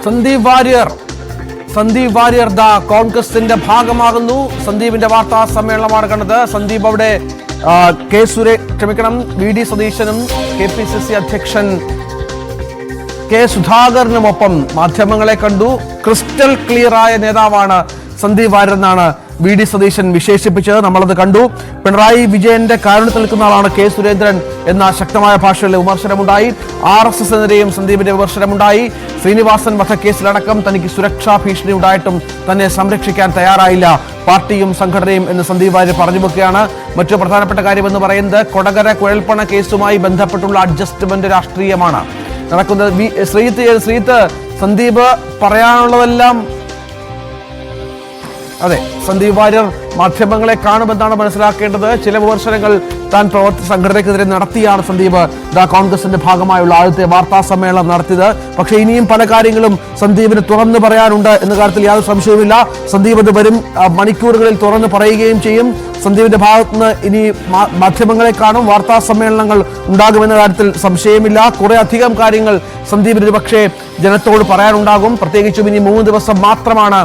സന്ദീപ് വാര്യർ കോൺഗ്രസിന്റെ ഭാഗമാകുന്നു. സന്ദീപിന്റെ വാർത്താ സമ്മേളനമാണ് കണ്ടത്. സന്ദീപ് അവിടെ വി ഡി സതീശനും KPCC അധ്യക്ഷൻ കെ സുധാകരനുമൊപ്പം മാധ്യമങ്ങളെ കണ്ടു. ക്രിസ്റ്റൽ ക്ലിയർ ആയ നേതാവാണ് സന്ദീപ് വാര്യർ എന്നാണ് വി ഡി സതീശൻ വിശേഷിപ്പിച്ചത്. നമ്മളത് കണ്ടു. പിണറായി വിജയന്റെ കാരണത്തിൽ നിൽക്കുന്ന ആളാണ് കെ സുരേന്ദ്രൻ എന്ന ശക്തമായ ഭാഷയിൽ വിമർശനമുണ്ടായി. RSS എതിരെയും സന്ദീപിന്റെ വിമർശനമുണ്ടായി. ശ്രീനിവാസൻ വധക്കേസിലടക്കം തനിക്ക് സുരക്ഷാ ഭീഷണി ഉണ്ടായിട്ടും തന്നെ സംരക്ഷിക്കാൻ തയ്യാറായില്ല പാർട്ടിയും സംഘടനയും എന്ന് സന്ദീപ് വാര്യർ പറഞ്ഞു വെക്കുകയാണ്. മറ്റു പ്രധാനപ്പെട്ട കാര്യമെന്ന് പറയുന്നത് കൊടകര കുഴൽപ്പണ കേസുമായി ബന്ധപ്പെട്ടുള്ള അഡ്ജസ്റ്റ്മെന്റ് രാഷ്ട്രീയമാണ് നടക്കുന്നത്. ശ്രീത്ത് സന്ദീപ് പറയാനുള്ളതെല്ലാം അതെ, സന്ദീപ് വാര്യർ മാധ്യമങ്ങളെ കാണുമെന്നാണ് മനസ്സിലാക്കേണ്ടത്. ചില വിമർശനങ്ങൾ താൻ സംഘടനയ്ക്കെതിരെ നടത്തിയാണ് സന്ദീപ് കോൺഗ്രസിന്റെ ഭാഗമായുള്ള ആദ്യത്തെ വാർത്താ സമ്മേളനം നടത്തിയത്. പക്ഷേ ഇനിയും പല കാര്യങ്ങളും സന്ദീപിന് തുറന്നു പറയാനുണ്ട് എന്ന കാര്യത്തിൽ യാതൊരു സംശയവുമില്ല. സന്ദീപ് അത് വരും മണിക്കൂറുകളിൽ തുറന്നു പറയുകയും ചെയ്യും. സന്ദീപിന്റെ ഭാഗത്തുനിന്ന് ഇനി മാധ്യമങ്ങളെ കാണും, വാർത്താ സമ്മേളനങ്ങൾ ഉണ്ടാകുമെന്ന കാര്യത്തിൽ സംശയമില്ല. കുറെ അധികം കാര്യങ്ങൾ സന്ദീപിന് ഒരുപക്ഷെ ജനത്തോട് പറയാനുണ്ടാകും. പ്രത്യേകിച്ചും ഇനി 3 ദിവസം മാത്രമാണ്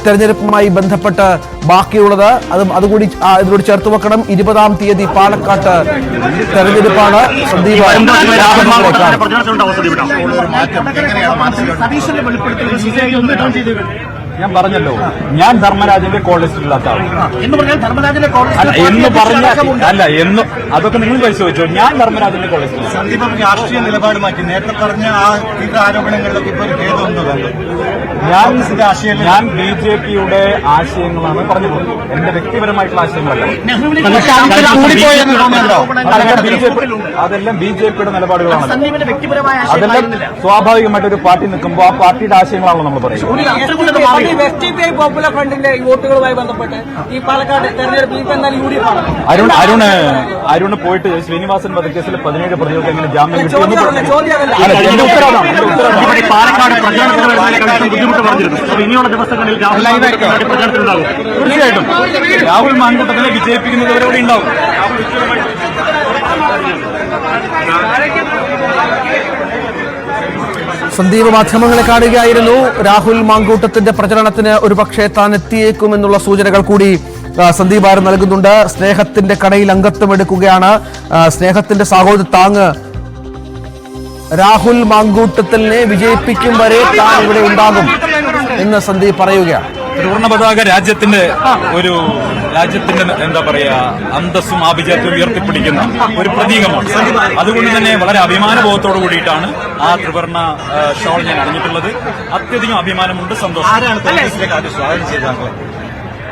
തെരഞ്ഞെടുപ്പുമായി ബന്ധപ്പെട്ട് ബാക്കിയുള്ളത്. അതുകൂടി ഇതിനോട് ചേർത്ത് വെക്കണം. 20-ാം തീയതി പാലക്കാട്ട് തെരഞ്ഞെടുപ്പാണ്. സന്ദീപ് ഞാൻ പറഞ്ഞല്ലോ, ഞാൻ ധർമ്മരാജന്റെ കോൾ ലിസ്റ്റിലില്ലാത്ത എന്ന് പറഞ്ഞ അല്ല എന്ന് അതൊക്കെ നിങ്ങൾ പരിശോധിച്ചോ. ഞാൻ ധർമ്മരാജന്റെ കോൾ ലിസ്റ്റിൽ. സന്ദീപ് രാഷ്ട്രീയ നിലപാട് മാറ്റി നേരത്തെ പറഞ്ഞ ആ ആരോപണങ്ങളിലൊക്കെ ഇപ്പോൾ ഒരു ഭേദമുണ്ടോ? ഞാൻ BJPയുടെ ആശയങ്ങളാണ് പറഞ്ഞിട്ടുള്ളത്, എന്റെ വ്യക്തിപരമായിട്ടുള്ള ആശയങ്ങളല്ല. അതെല്ലാം BJPയുടെ നിലപാടുകളാണ്. അതെല്ലാം സ്വാഭാവികമായിട്ട് ഒരു പാർട്ടി നിൽക്കുമ്പോൾ ആ പാർട്ടിയുടെ ആശയങ്ങളാണല്ലോ നമ്മൾ പറയുന്നത്. പോപ്പുലർ ഫ്രണ്ടിന്റെ വോട്ടുകളുമായി ബന്ധപ്പെട്ട് ഈ പാലക്കാട് തെരഞ്ഞെടുപ്പ് അരുണ് പോയിട്ട് ശ്രീനിവാസൻ വധക്കേസിൽ 17 പ്രതികൾക്ക് എങ്ങനെ ജാമ്യം കിട്ടുമെന്ന് തീർച്ചയായിട്ടും രാഹുൽ മാങ്കൂട്ടത്തിനെ വിജയിപ്പിക്കുന്നവരോടെ ഉണ്ടാവും. സന്ദീപ് മാധ്യമങ്ങളെ കാണുകയായിരുന്നു. രാഹുൽ മാങ്കൂട്ടത്തിന്റെ പ്രചരണത്തിന് ഒരുപക്ഷെ താൻ എത്തിയേക്കുമെന്നുള്ള സൂചനകൾ കൂടി സന്ദീപ് വാര്യർ നൽകുന്നുണ്ട്. സ്നേഹത്തിന്റെ കടയിൽ അംഗത്വം എടുക്കുകയാണ്. സ്നേഹത്തിന്റെ സഹോദര താങ്ങ് രാഹുൽ മാങ്കൂട്ടത്തിനെ വിജയിപ്പിക്കും വരെ താൻ ഇവിടെ ഉണ്ടാകും എന്ന് സന്ദീപ് പറയുകയാണ്. ത്രിവർണ്ണ പതാക രാജ്യത്തിന്റെ എന്താ പറയാ അന്തസ്സും ആഭിജാത്യവും ഉയർത്തിപ്പിടിക്കുന്ന ഒരു പ്രതീകമാണ്. അതുകൊണ്ട് തന്നെ വളരെ അഭിമാനബോധത്തോടു കൂടിയിട്ടാണ് ആ ത്രിവർണ്ണ ഷോൾ ഞാൻ അണിഞ്ഞിട്ടുള്ളത്. അത്യധികം അഭിമാനമുണ്ട്, സന്തോഷം.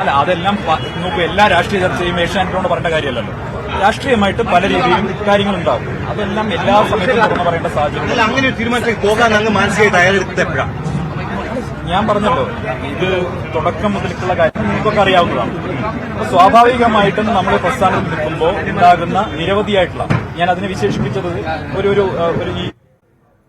അല്ല, അതെല്ലാം നോക്കൂ, എല്ലാ രാഷ്ട്രീയ ചർച്ചയും ഏഷ്യാനെറ്റിനോട് പറയേണ്ട കാര്യമല്ലല്ലോ. രാഷ്ട്രീയമായിട്ട് പല രീതിയിലും കാര്യങ്ങളുണ്ടാവും. അതെല്ലാം എല്ലാ സമയത്തും തുറന്നു പറയേണ്ട സാഹചര്യം. അങ്ങനെ തീരുമാനത്തിൽ പോകാൻ അങ്ങ് മാനസികമായി തയ്യാറെടുത്തത് എപ്പോഴാണ്? ഞാൻ പറഞ്ഞല്ലോ, ഇത് തുടക്കം മുതലുള്ള കാര്യം നിങ്ങൾക്കൊക്കെ അറിയാവുന്നതാണ്. അപ്പൊ സ്വാഭാവികമായിട്ടും നമ്മൾ പ്രസ്ഥാനത്തിൽ നിൽക്കുമ്പോൾ ഉണ്ടാകുന്ന നിരവധിയായിട്ടുള്ള, ഞാൻ അതിനെ വിശേഷിപ്പിച്ചത് ഒരു